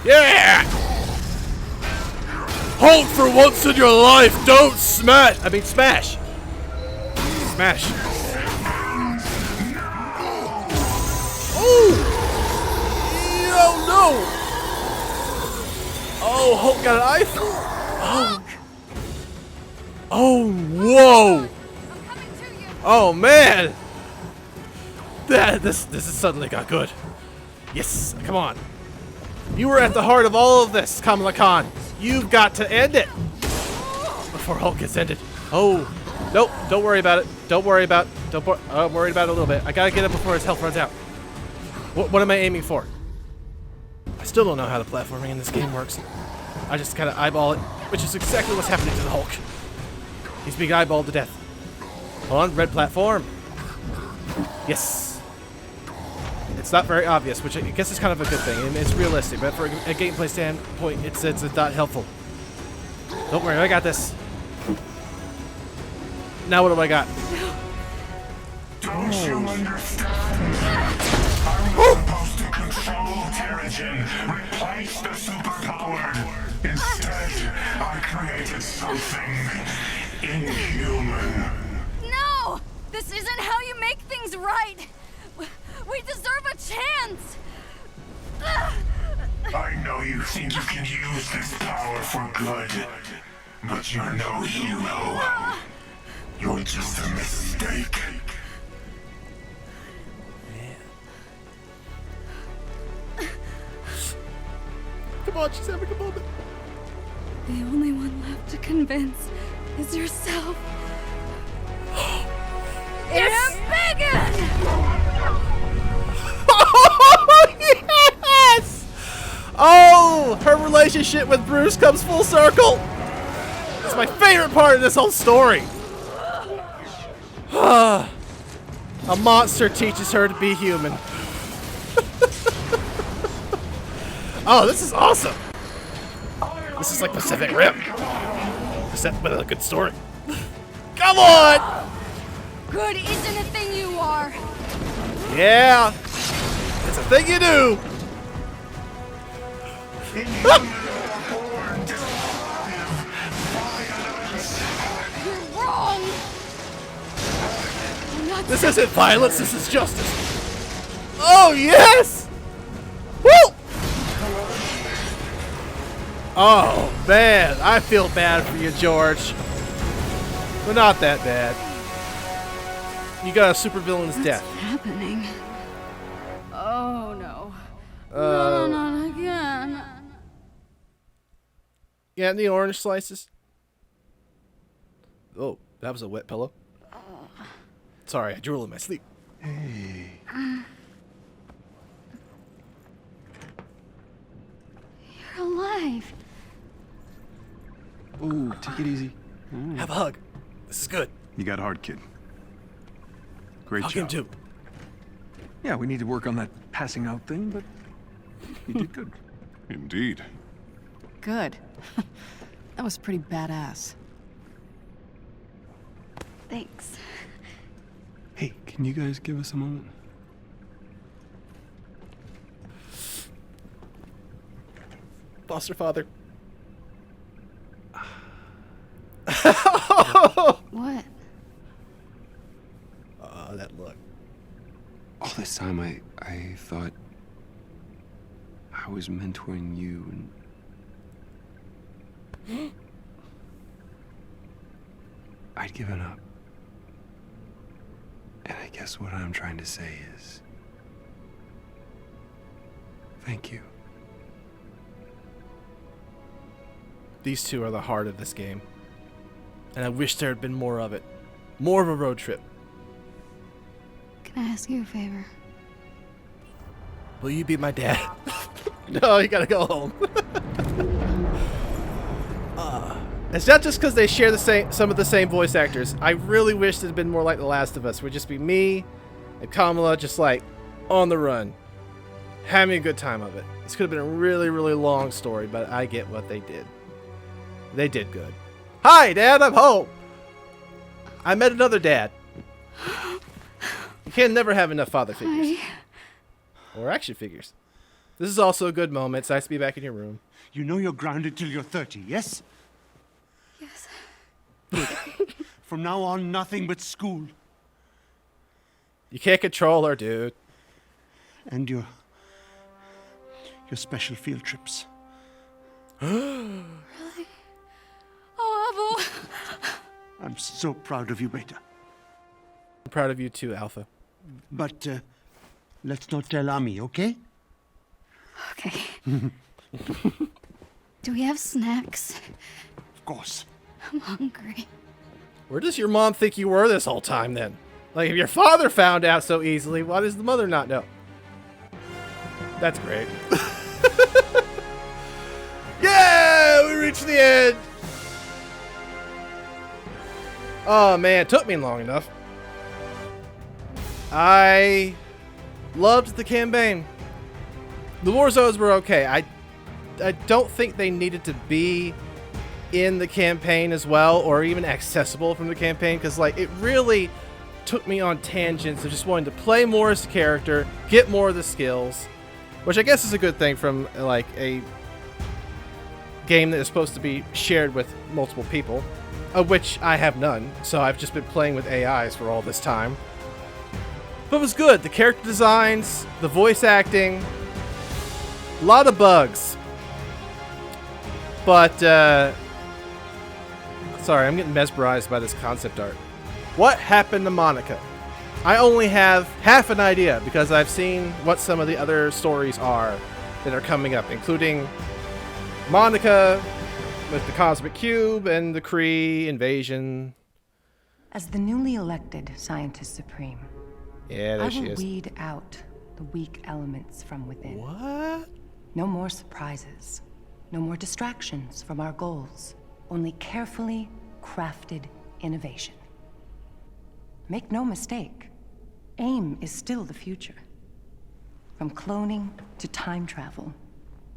Yeah! Hulk, for once in your life, don't smash! Smash! Smash. Oh! Oh no! Oh, Hulk got an eye. Oh. Oh, whoa! Oh man! This has suddenly got good. Yes, come on. You were at the heart of all of this, Kamala Khan. You've got to end it before Hulk gets ended. Oh, nope! Don't worry about it. Don't worry about. I'm worried about it a little bit. I gotta get it before his health runs out. What am I aiming for? I still don't know how the platforming in this game works. I just kind of eyeball it, which is exactly what's happening to the Hulk. He's being eyeballed to death. Hold on, red platform. Yes. It's not very obvious, which I guess is kind of a good thing. I mean, it's realistic, but for a gameplay standpoint, it's not helpful. Don't worry, I got this. Now what do I got? Don't you understand? I was supposed to control Terrigen, replace the superpowered. Instead, I created something inhuman. No! This isn't how you make things right! We deserve a chance! I know you think you can use this power for good, but you're no hero. You're just a mistake. Come on, she's having a moment. The only one left to convince is yourself. Yes! Megan! Oh, yes! Oh, her relationship with Bruce comes full circle. It's my favorite part of this whole story. A monster teaches her to be human. Oh, this is awesome. This is like Pacific Rim. Except with a good story. Come on! Good isn't a thing you are. Yeah. It's a thing you do. You're wrong. This isn't violence, this is justice. Oh, yes! Woo! Oh, man. I feel bad for you, George. But not that bad. You got a supervillain's death. What's happening? Oh, no. No, not again. Yeah, and the orange slices. Oh, that was a wet pillow. Sorry, I drool in my sleep. Hey. You're alive. Ooh, take it easy. Have a hug. This is good. You got heart, kid. Great Hug job. him too. Yeah, we need to work on that passing out thing, but you did good. Indeed. Good. That was pretty badass. Thanks. Hey, can you guys give us a moment? Foster father. What? That look. All this time I thought I was mentoring you and I'd given up. And I guess what I'm trying to say is, thank you. These two are the heart of this game. And I wish there had been more of it. More of a road trip. Can I ask you a favor? Will you be my dad? No, you gotta go home. It's not just because they share some of the same voice actors. I really wish it had been more like The Last of Us. It would just be me and Kamala just like on the run. Having a good time of it. This could have been a really, really long story, but I get what they did. They did good. Hi, Dad, I'm home. I met another dad. You can never have enough father figures. Hi. Or action figures. This is also a good moment. It's nice to be back in your room. You know you're grounded till you're 30, yes? Yes. Good. From now on, nothing but school. You can't control her, dude. And your special field trips. Really? Oh, Abu. I'm so proud of you, Beta. I'm proud of you too, Alpha. But let's not tell Ami, okay? Okay. Do we have snacks? Of course. I'm hungry. Where does your mom think you were this whole time then? Like, if your father found out so easily, why does the mother not know? That's great. Yeah, we reached the end. Oh man, it took me long enough. I loved the campaign. The war zones were okay. I don't think they needed to be in the campaign as well, or even accessible from the campaign, because like it really took me on tangents of just wanting to play more as a character, get more of the skills, which I guess is a good thing from like a game that is supposed to be shared with multiple people, of which I have none, so I've just been playing with AIs for all this time. But it was good. The character designs, the voice acting, a lot of bugs. But, sorry, I'm getting mesmerized by this concept art. What happened to Monica? I only have half an idea because I've seen what some of the other stories are that are coming up, including Monica with the Cosmic Cube and the Kree invasion. As the newly elected Scientist Supreme, yeah, there I she will is. weed out the weak elements from within. What? No more surprises. No more distractions from our goals. Only carefully crafted innovation. Make no mistake, AIM is still the future. From cloning to time travel,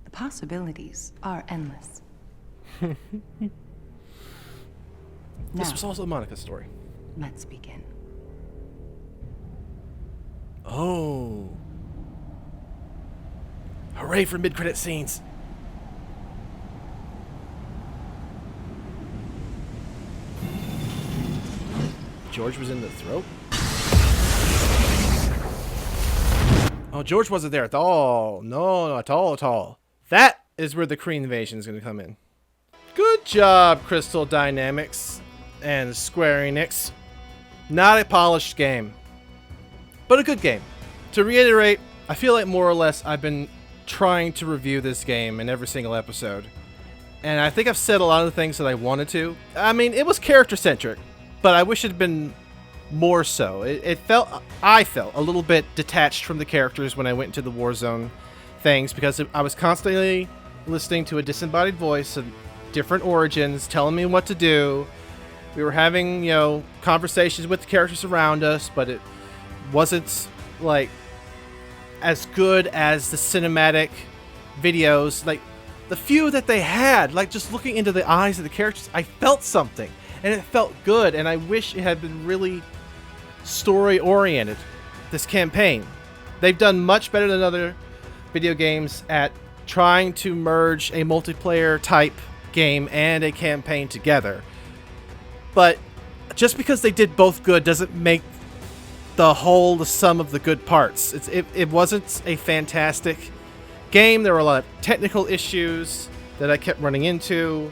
the possibilities are endless. This was also Monica's story. Let's begin. Oh. Hooray for mid-credit scenes. George was in the throat? Oh, George wasn't there at all. No, at all. That is where the Kree invasion is going to come in. Good job, Crystal Dynamics and Square Enix. Not a polished game, but a good game. To reiterate, I feel like more or less I've been trying to review this game in every single episode. And I think I've said a lot of the things that I wanted to. I mean, it was character-centric, but I wish it had been more so. I felt a little bit detached from the characters when I went into the Warzone things, because I was constantly listening to a disembodied voice of different origins telling me what to do. We were having, conversations with the characters around us, but it wasn't like as good as the cinematic videos. Like the few that they had, like just looking into the eyes of the characters, I felt something and it felt good, and I wish it had been really story oriented, this campaign. They've done much better than other video games at trying to merge a multiplayer type game and a campaign together. But just because they did both good doesn't make the sum of the good parts. It wasn't a fantastic game. There were a lot of technical issues that I kept running into,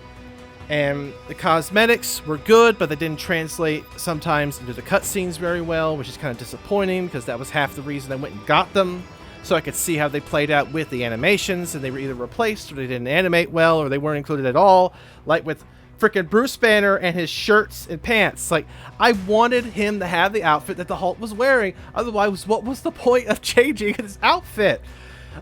And the cosmetics were good, but they didn't translate sometimes into the cutscenes very well, which is kind of disappointing because that was half the reason I went and got them. So I could see how they played out with the animations, and they were either replaced or they didn't animate well or they weren't included at all. Like with freaking Bruce Banner and his shirts and pants. Like, I wanted him to have the outfit that the Hulk was wearing. Otherwise, what was the point of changing his outfit?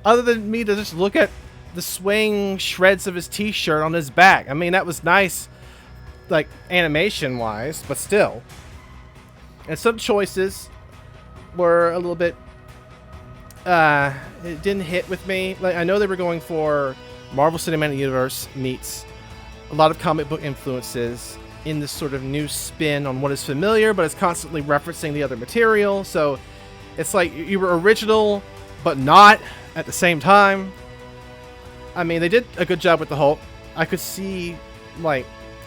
Other than me to just look at the swaying shreds of his t-shirt on his back. I mean, that was nice, like, animation-wise, but still. And some choices were a little bit, it didn't hit with me. Like, I know they were going for Marvel Cinematic Universe meets a lot of comic book influences in this sort of new spin on what is familiar, but it's constantly referencing the other material. So it's like you were original, but not at the same time. I mean, they did a good job with the Hulk. I could see, like,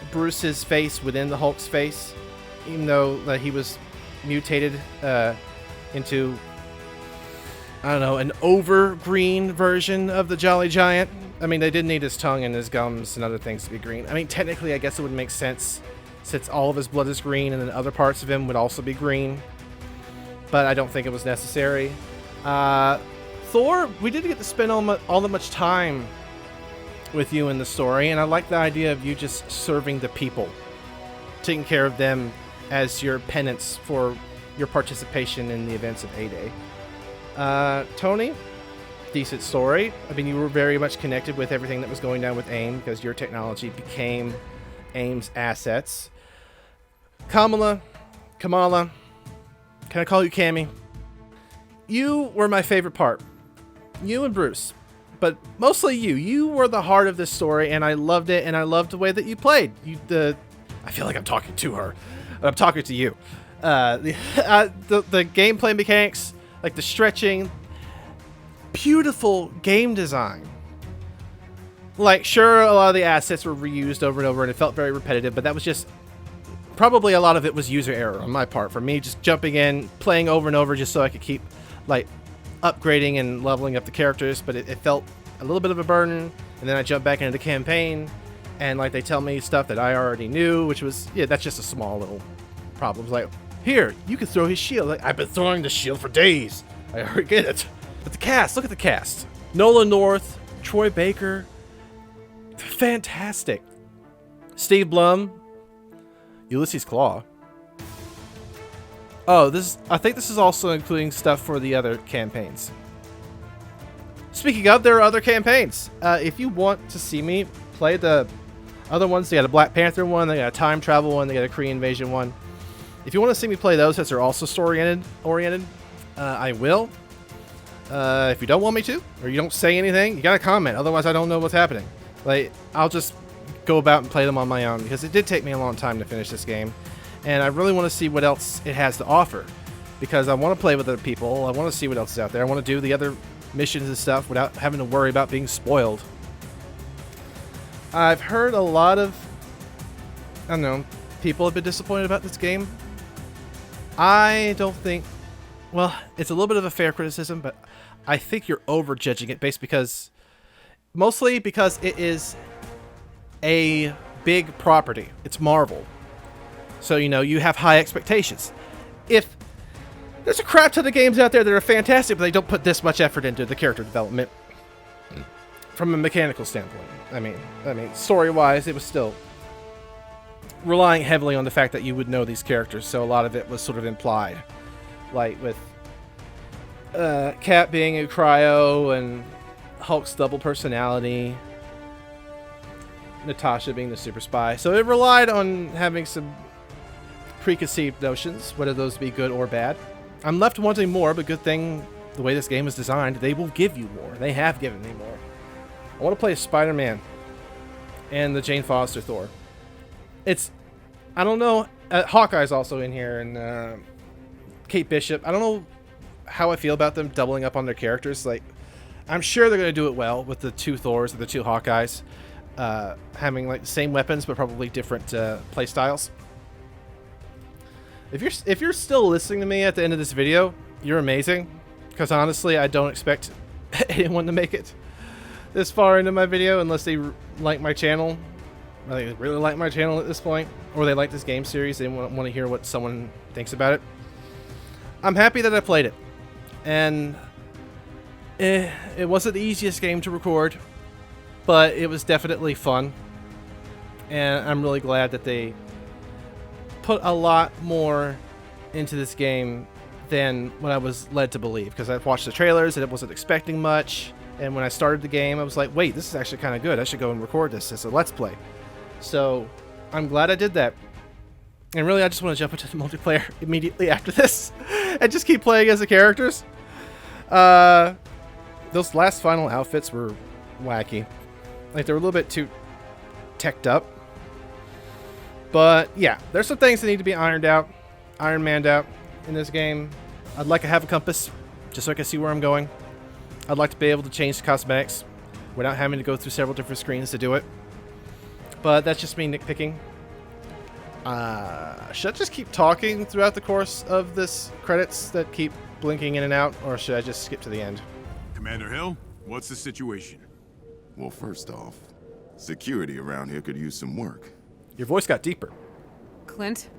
Bruce's face within the Hulk's face, even though he was mutated into, I don't know, an over-green version of the Jolly Giant. I mean, they did need his tongue and his gums and other things to be green. I mean, technically, I guess it would make sense since all of his blood is green and then other parts of him would also be green. But I don't think it was necessary. Thor, we didn't get to spend all that much time with you in the story, and I like the idea of you just serving the people, taking care of them as your penance for your participation in the events of A-Day. Tony, decent story. I mean, you were very much connected with everything that was going down with AIM because your technology became AIM's assets. Kamala, can I call you Cammy? You were my favorite part. You and Bruce, but mostly you. You were the heart of this story, and I loved it, and I loved the way that you played. I feel like I'm talking to her. I'm talking to you. The gameplay mechanics, like the stretching, beautiful game design. Like, sure, a lot of the assets were reused over and over, and it felt very repetitive, but that was just probably a lot of it was user error on my part, for me just jumping in, playing over and over just so I could keep, like, upgrading and leveling up the characters, but it felt a little bit of a burden. And then I jump back into the campaign, and like they tell me stuff that I already knew, which was, yeah, that's just a small little problem. It's like, here, you can throw his shield. Like, I've been throwing the shield for days. I already get it. But the cast, look at the cast. Nolan North, Troy Baker, fantastic. Steve Blum, Ulysses Claw. Oh, I think this is also including stuff for the other campaigns. Speaking of, there are other campaigns. If you want to see me play the other ones, they got a Black Panther one, they got a time travel one, they got a Korean invasion one. If you want to see me play those, since they're also story-oriented, I will. If you don't want me to, or you don't say anything, you gotta comment. Otherwise, I don't know what's happening. Like, I'll just go about and play them on my own, because it did take me a long time to finish this game. And I really want to see what else it has to offer, because I want to play with other people. I want to see what else is out there. I want to do the other missions and stuff without having to worry about being spoiled. I've heard a lot of, I don't know, people have been disappointed about this game. I don't think, well, it's a little bit of a fair criticism, but I think you're over-judging it mostly because it is a big property. It's Marvel. So, you know, you have high expectations. If there's a crap ton of games out there that are fantastic, but they don't put this much effort into the character development from a mechanical standpoint. I mean, story-wise, it was still relying heavily on the fact that you would know these characters, so a lot of it was sort of implied. Like with Cap being a cryo and Hulk's double personality, Natasha being the super spy. So it relied on having some preconceived notions, whether those be good or bad. I'm left wanting more, but good thing the way this game is designed, they will give you more. They have given me more. I want to play Spider-Man and the Jane Foster Thor. I don't know, Hawkeye's also in here, and Kate Bishop. I don't know how I feel about them doubling up on their characters. Like, I'm sure they're going to do it well with the two Thors and the two Hawkeyes, having like the same weapons but probably different play styles. If you're still listening to me at the end of this video, you're amazing, because honestly, I don't expect anyone to make it this far into my video unless they like my channel. they really like my channel at this point, or they like this game series, they want to hear what someone thinks about it. I'm happy that I played it, and it wasn't the easiest game to record, but it was definitely fun, and I'm really glad that they put a lot more into this game than what I was led to believe, because I watched the trailers and I wasn't expecting much, and when I started the game I was like, wait, this is actually kind of good, I should go and record this as a Let's Play. So I'm glad I did that, and really I just want to jump into the multiplayer immediately after this and just keep playing as the characters. Those last final outfits were wacky, like they were a little bit too teched up, but yeah, there's some things that need to be Iron Man'd out in this game. I'd like to have a compass just so I can see where I'm going. I'd like to be able to change the cosmetics without having to go through several different screens to do it. But that's just me nitpicking. Should I just keep talking throughout the course of this credits that keep blinking in and out, or should I just skip to the end? Commander Hill, what's the situation? Well, first off, security around here could use some work. Your voice got deeper. Clint?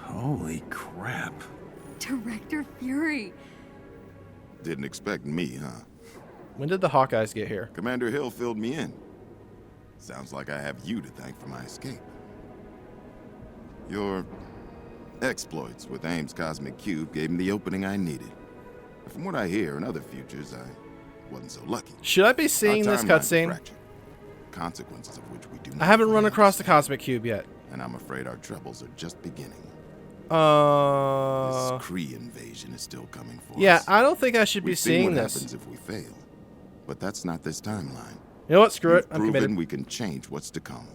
Holy crap. Director Fury. Didn't expect me, huh? When did the Hawkeyes get here? Commander Hill filled me in. Sounds like I have you to thank for my escape. Your exploits with AIM's cosmic cube gave me the opening I needed. But from what I hear, in other futures, I wasn't so lucky. Should I be seeing this cutscene? Consequences of which we do not. I haven't run across the cosmic cube yet. And I'm afraid our troubles are just beginning. This Kree invasion is still coming for us. Yeah, I don't think I should be seeing what this. Happens if we fail. But that's not this timeline. You know what? Screw it. I'm proven committed. We can change what's to come.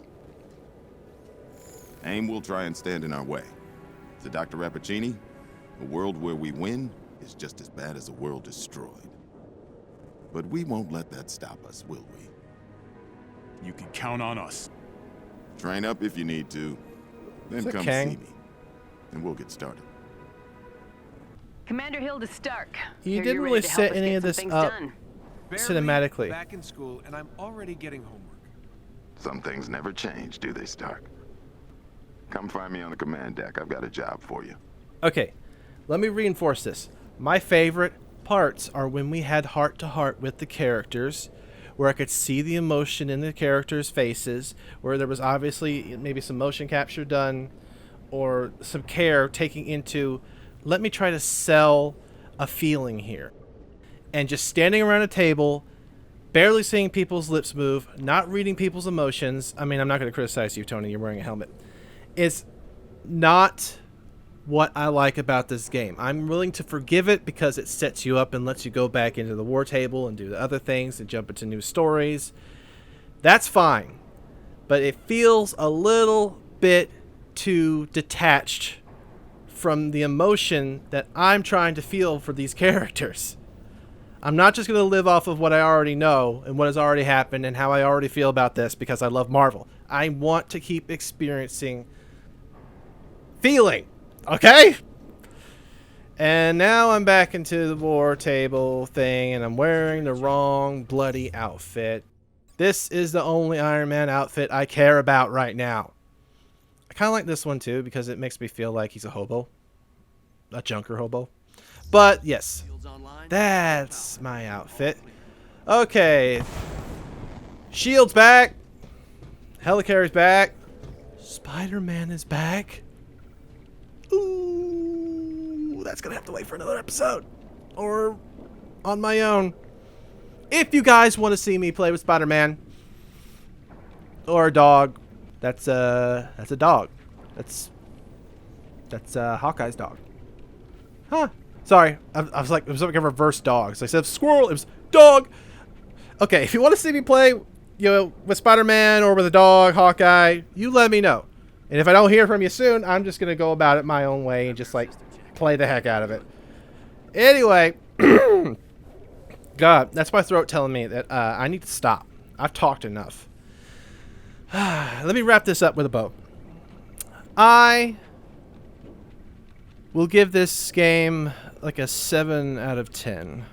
AIM will try and stand in our way. To Dr. Rappaccini, a world where we win is just as bad as a world destroyed. But we won't let that stop us, will we? You can count on us. Train up if you need to. Then Is that come Kang? see me. And we'll get started. Commander Hill to Stark. You Hear didn't you're really ready to help set us any get of some this things up done. cinematically. Back in school, and I'm already getting homework. Some things never change, do they, Stark? Come find me on the command deck. I've got a job for you. Okay, let me reinforce this. My favorite parts are when we had heart-to-heart with the characters, where I could see the emotion in the characters' faces, where there was obviously maybe some motion capture done, or some care taking into, let me try to sell a feeling here. And just standing around a table, barely seeing people's lips move, not reading people's emotions. I mean, I'm not going to criticize you, Tony, you're wearing a helmet. It's not what I like about this game. I'm willing to forgive it because it sets you up and lets you go back into the war table and do the other things and jump into new stories. That's fine. But it feels a little bit too detached from the emotion that I'm trying to feel for these characters. I'm not just going to live off of what I already know and what has already happened and how I already feel about this because I love Marvel. I want to keep experiencing feeling. Okay? And now I'm back into the war table thing, and I'm wearing the wrong bloody outfit. This is the only Iron Man outfit I care about right now. I kind of like this one too, because it makes me feel like he's a hobo. A junker hobo. But, yes. That's my outfit. Okay. S.H.I.E.L.D's back. Helicarrier's back. Spider-Man is back. Ooh, that's gonna have to wait for another episode, or on my own. If you guys want to see me play with Spider-Man or a dog, that's a dog. That's Hawkeye's dog. Huh? Sorry, I was like, it was like a reverse dog. So I said squirrel, it was dog. Okay, if you want to see me play, with Spider-Man or with a dog, Hawkeye, you let me know. And if I don't hear from you soon, I'm just going to go about it my own way and just, like, play the heck out of it. Anyway. God, that's my throat telling me that I need to stop. I've talked enough. Let me wrap this up with a bow. I will give this game, like, a 7 out of 10.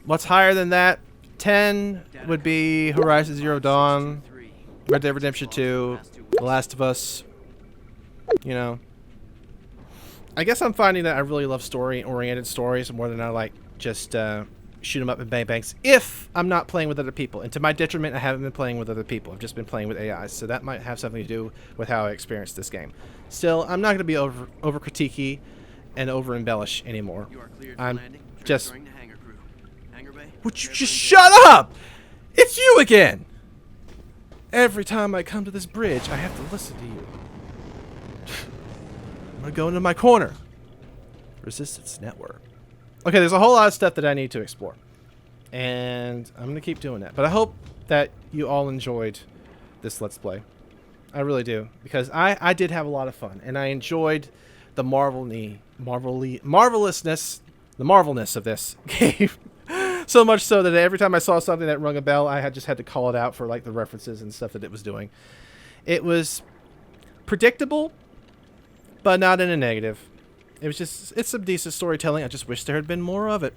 What's higher than that? 10 would be Horizon Zero Dawn. Red Dead Redemption 2, The Last of Us. You know, I guess I'm finding that I really love story-oriented stories more than I like just shoot 'em up and bang bangs if I'm not playing with other people. And to my detriment, I haven't been playing with other people. I've just been playing with AIs, so that might have something to do with how I experienced this game. Still, I'm not going to be over critiquey and over embellish anymore. I'm just. Would you just shut up? It's you again. Every time I come to this bridge, I have to listen to you. I'm gonna go into my corner. Resistance network. Okay, there's a whole lot of stuff that I need to explore. And I'm going to keep doing that. But I hope that you all enjoyed this Let's Play. I really do. Because I did have a lot of fun. And I enjoyed the marvelness of this game. So much so that every time I saw something that rung a bell, I just had to call it out for like the references and stuff that it was doing. It was predictable, but not in a negative. It was just, it's some decent storytelling. I just wish there had been more of it.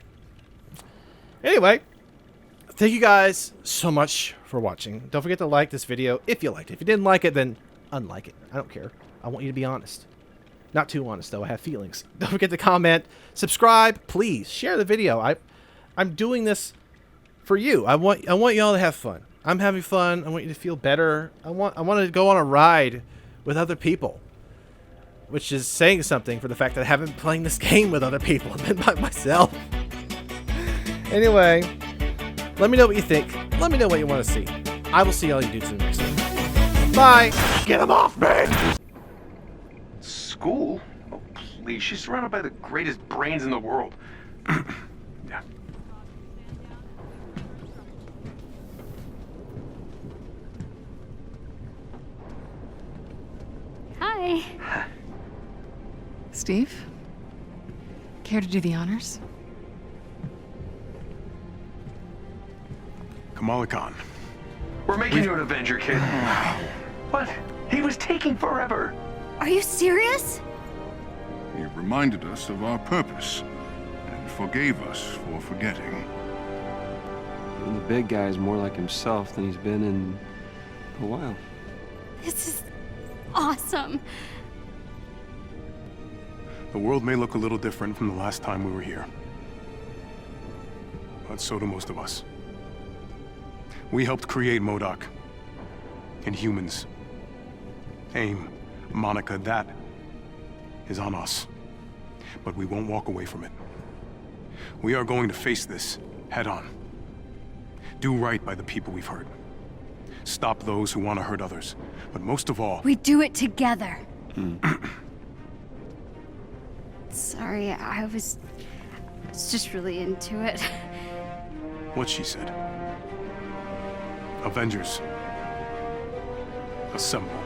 Anyway, thank you guys so much for watching. Don't forget to like this video if you liked it. If you didn't like it, then unlike it. I don't care. I want you to be honest. Not too honest, though. I have feelings. Don't forget to comment, subscribe, please. Share the video. I'm doing this for you. I want y'all to have fun. I'm having fun. I want you to feel better. I want to go on a ride with other people. Which is saying something for the fact that I haven't been playing this game with other people. I've been by myself. Anyway, let me know what you think. Let me know what you want to see. I will see all you dudes in the next one. Bye. Get him off me! School? Oh, please. She's surrounded by the greatest brains in the world. Yeah. Hi. Steve? Care to do the honors? Kamala Khan. We're making you an Avenger, kid. What? He was taking forever. Are you serious? He reminded us of our purpose and forgave us for forgetting. And the big guy is more like himself than he's been in a while. This is awesome. The world may look a little different from the last time we were here. But so do most of us. We helped create M.O.D.O.K. Inhumans. AIM, Monica, that is on us. But we won't walk away from it. We are going to face this head on. Do right by the people we've hurt. Stop those who want to hurt others. But most of all... We do it together. Sorry, I was just really into it. What she said. Avengers. Assemble.